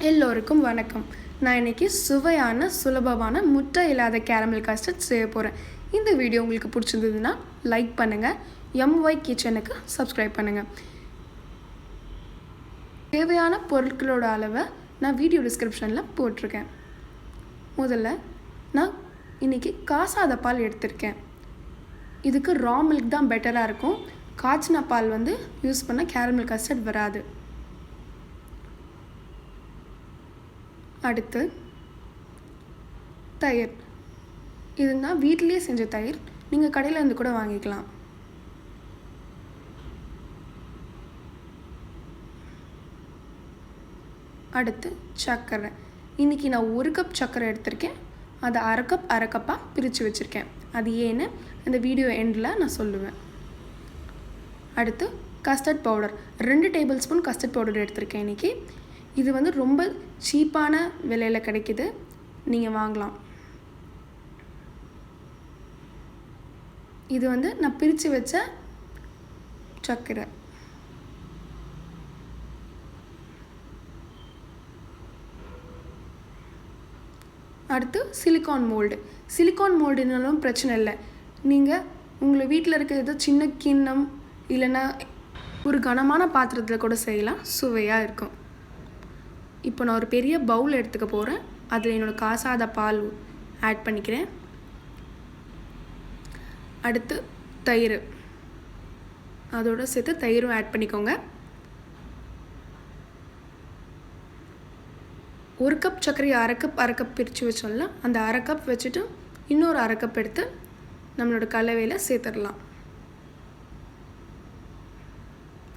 எல்லோருக்கும் வணக்கம். நான் இன்றைக்கி சுவையான சுலபமான முட்டை இல்லாத கேரமல் கஸ்டர்ட் செய்ய போகிறேன். இந்த வீடியோ உங்களுக்கு பிடிச்சிருந்ததுன்னா லைக் பண்ணுங்கள், எம்ஒய் கிச்சனுக்கு சப்ஸ்கிரைப் பண்ணுங்கள். தேவையான பொருட்களோட அளவை நான் வீடியோ டிஸ்கிரிப்ஷனில் போட்டிருக்கேன். முதல்ல நான் இன்றைக்கி காசாத பால் எடுத்திருக்கேன். இதுக்கு ரா மில்க் தான் பெட்டராக இருக்கும். காய்ச்சின பால் யூஸ் பண்ண கேரமல் கஸ்டர்ட் வராது. அடுத்து தயிர். இது நான் வீட்டிலேயே செஞ்ச தயிர், நீங்கள் கடையில் இருந்து கூட வாங்கிக்கலாம். அடுத்து சர்க்கரை. இன்றைக்கி நான் 1 கப் சர்க்கரை எடுத்திருக்கேன். அதை அரை கப்பாக பிரித்து வச்சுருக்கேன். அது ஏன்னு இந்த வீடியோ எண்டில் நான் சொல்லுவேன். அடுத்து custard powder. 2 table spoon custard powder எடுத்திருக்கேன் இன்றைக்கி. இது ரொம்ப சீப்பான விலையில் கிடைக்கிது, நீங்கள் வாங்கலாம். இது நான் பிரித்து வச்ச சர்க்கரை. அடுத்து சிலிக்கான் மோல்டு. சிலிக்கான் மோல்டுனாலும் பிரச்சனை இல்லை. நீங்கள் உங்களை வீட்டில் இருக்க ஏதோ சின்ன கிண்ணம் இல்லைன்னா ஒரு கனமான பாத்திரத்தில் கூட செய்யலாம், சுவையாக இருக்கும். இப்போ நான் ஒரு பெரிய பவுல் எடுத்துக்க போகிறேன். அதில் என்னோடய காசாத பால் ஆட் பண்ணிக்கிறேன். அடுத்து தயிர், அதோடு சேர்த்து தயிரும் ஆட் பண்ணிக்கோங்க. 1 கப் சர்க்கரையை அரை கப் பிரித்து வச்சோம்ல, அந்த அரை கப் வச்சுட்டு இன்னொரு அரை கப் எடுத்து நம்மளோட கலவையில் சேர்த்துடலாம்.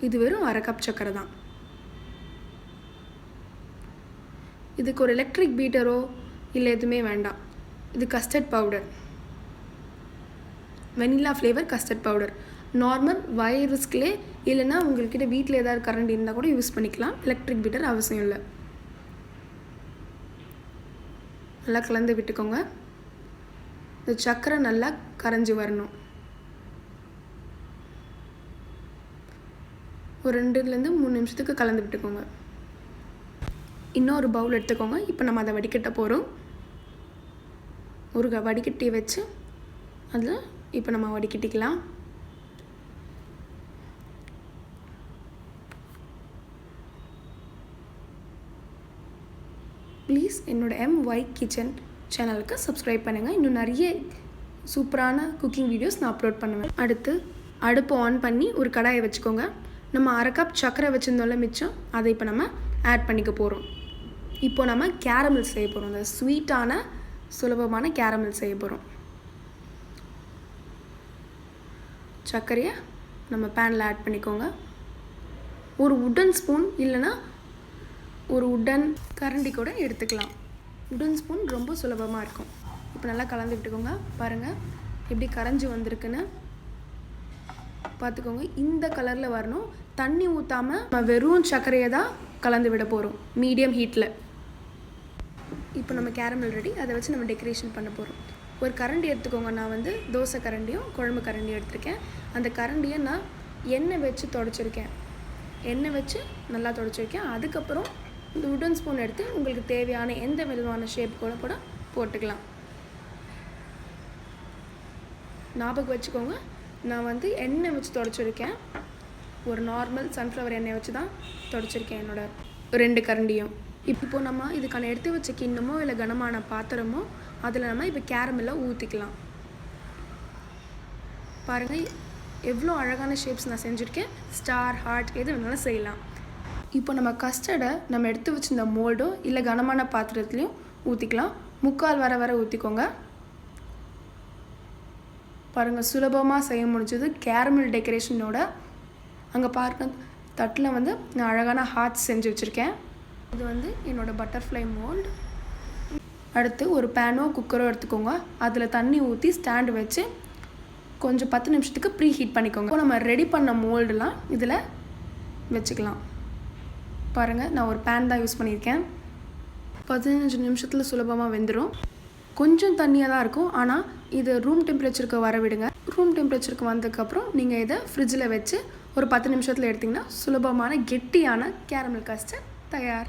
இது வெறும் அரை கப் சர்க்கரை தான். இதுக்கு ஒரு எலக்ட்ரிக் பீட்டரோ இல்லை எதுவுமே வேண்டாம். இது custard powder, vanilla flavour custard powder. Normal wire விஸ்க்லே இல்லைன்னா உங்கள்கிட்ட வீட்டில் ஏதாவது கரண்ட் இருந்தால் கூட யூஸ் பண்ணிக்கலாம். எலக்ட்ரிக் பீட்டர் அவசியம் இல்லை. நல்லா கலந்து விட்டுக்கோங்க. இந்த சர்க்கரை நல்லா கரைஞ்சி வரணும். ஒரு 2லேருந்து 3 நிமிஷத்துக்கு கலந்து விட்டுக்கோங்க. இன்னொரு பவுல் எடுத்துக்கோங்க. இப்போ நம்ம அதை வடிகட்ட போகிறோம். ஒரு வடிகட்டியை வச்சு அதில் இப்போ நம்ம வடிகட்டிக்கலாம். ப்ளீஸ் என்னோடய எம்ஒய் கிச்சன் சேனலுக்கு சப்ஸ்கிரைப் பண்ணுங்கள். இன்னும் நிறைய சூப்பரான குக்கிங் வீடியோஸ் நான் அப்லோட் பண்ணுவேன். அடுத்து அடுப்பு ஆன் பண்ணி ஒரு கடாயை வச்சுக்கோங்க. நம்ம அரை கப் சர்க்கரை வச்சுருந்தோம்ல மிச்சம், அதை இப்போ நம்ம ஆட் பண்ணிக்க போகிறோம். இப்போ நம்ம கேரமல் செய்ய போகிறோம். அந்த ஸ்வீட்டான சுலபமான கேரமல் செய்ய போகிறோம். சர்க்கரையை நம்ம பேனில் ஆட் பண்ணிக்கோங்க. ஒரு உட்டன் ஸ்பூன் இல்லைன்னா ஒரு உட்டன் கரண்டி கூட எடுத்துக்கலாம். உட்டன் ஸ்பூன் ரொம்ப சுலபமாக இருக்கும். இப்போ நல்லா கலந்து விட்டுக்கோங்க. பாருங்கள் எப்படி கரைஞ்சி வந்திருக்குன்னு பார்த்துக்கோங்க. இந்த கலரில் வரணும். தண்ணி ஊற்றாமல் நம்ம வெறும் சர்க்கரையை தான் கலந்து விட போகிறோம் மீடியம் ஹீட்டில். இப்போ நம்ம கேரமல் ரெடி. அதை வச்சு நம்ம டெக்கரேஷன் பண்ண போகிறோம். ஒரு கரண்டி எடுத்துக்கோங்க. நான் தோசை கரண்டியும் குழம்பு கரண்டியும் எடுத்திருக்கேன். அந்த கரண்டியை நான் எண்ணெய் வச்சு தொடச்சிருக்கேன். எண்ணெய் வச்சு நல்லா தொடச்சிருக்கேன். அதுக்கப்புறம் இந்த உட்டன் ஸ்பூன் எடுத்து உங்களுக்கு தேவையான எந்த விதமான ஷேப் கூட போட்டுக்கலாம். ஞாபகம் வச்சுக்கோங்க, நான் எண்ணெய் வச்சு தொடச்சிருக்கேன். ஒரு நார்மல் சன்ஃப்ளவர் எண்ணெய் வச்சு தான் தொடச்சிருக்கேன் என்னோட 2 கரண்டியும். இப்போ நம்ம இதுக்கான எடுத்து வச்ச கிண்ணமோ இல்லை கனமான பாத்திரமோ அதில் நம்ம இப்போ கேரமெல்ல ஊற்றிக்கலாம். பாருங்கள் எவ்வளோ அழகான ஷேப்ஸ் நான் செஞ்சுருக்கேன். ஸ்டார், ஹார்ட் எது வேணாலும் செய்யலாம். இப்போ நம்ம கஸ்டர்டை நம்ம எடுத்து வச்சுருந்த மோல்டோ இல்லை கனமான பாத்திரத்துலையும் ஊற்றிக்கலாம். 3/4 வர ஊற்றிக்கோங்க. பாருங்கள் சுலபமாக செய்ய முடிஞ்சது கேரமல் டெக்கரேஷனோட. அங்கே பாருங்கள் தட்டில் நான் அழகான ஹார்ட்ஸ் செஞ்சு வச்சுருக்கேன். இது என்னோடய பட்டர்ஃப்ளை மோல்டு. அடுத்து ஒரு பேனோ குக்கரோ எடுத்துக்கோங்க. அதில் தண்ணி ஊற்றி ஸ்டாண்டு வச்சு கொஞ்சம் 10 நிமிஷத்துக்கு ப்ரீ ஹீட் பண்ணிக்கோங்க. இப்போ நம்ம ரெடி பண்ண மோல்டெலாம் இதில் வச்சுக்கலாம். பாருங்கள் நான் ஒரு பேன் தான் யூஸ் பண்ணியிருக்கேன். 15 நிமிஷத்தில் சுலபமாக வெந்துடும். கொஞ்சம் தண்ணியாக தான் இருக்கும், ஆனால் இது ரூம் டெம்பரேச்சருக்கு வர விடுங்க. ரூம் டெம்பரேச்சருக்கு வந்ததுக்கப்புறம் நீங்கள் இதை ஃப்ரிட்ஜில் வச்சு ஒரு 10 நிமிஷத்தில் எடுத்திங்கன்னா சுலபமான கெட்டியான கேரமல் கஸ்டர்ட் தயார்.